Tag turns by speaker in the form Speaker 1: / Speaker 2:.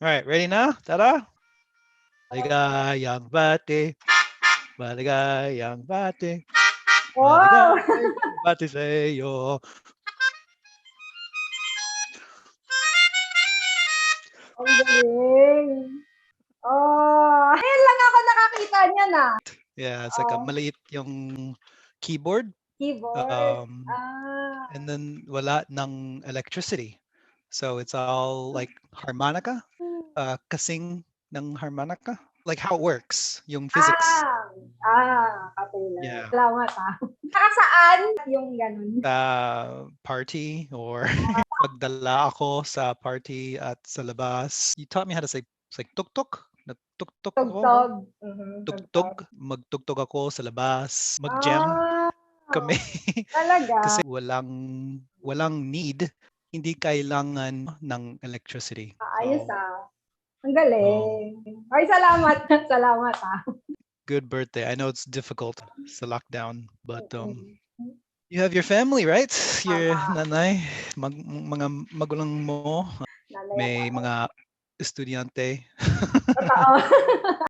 Speaker 1: All right, ready now? Tara! Maligayang bati, maligayang bati,
Speaker 2: Wow!
Speaker 1: maligayang bati sa iyo.
Speaker 2: Ang galing. Oh, ngayon lang ako nakakita niya na.
Speaker 1: Yeah, it's like a
Speaker 2: Oh,
Speaker 1: maliit yung keyboard.
Speaker 2: keyboard. Ah.
Speaker 1: And then wala ng electricity. So it's all like harmonica, kasing ng harmonica. Like how it works, yung physics.
Speaker 2: Katulad.
Speaker 1: Yeah.
Speaker 2: Salamat Saan yung ganun?
Speaker 1: Party or pagdala ako sa party at sa labas. You taught me how to say it's like tuk-tuk. Nagtuk-tuk ako.
Speaker 2: Tugtog. Tugtog.
Speaker 1: Tugtog. Magtugtog ako sa labas. Mag-jam
Speaker 2: Ah,
Speaker 1: kami.
Speaker 2: talaga.
Speaker 1: Kasi walang need. Hindi kailangan ng electricity.
Speaker 2: Ayos
Speaker 1: So,
Speaker 2: Ang galing. Ay, salamat. Salamat
Speaker 1: good birthday. I know it's difficult sa lockdown, but you have your family, right? Your
Speaker 2: Tama.
Speaker 1: nanay, mga magulang mo,
Speaker 2: Nanay at
Speaker 1: may
Speaker 2: tatay.
Speaker 1: mga estudyante.
Speaker 2: Totoo.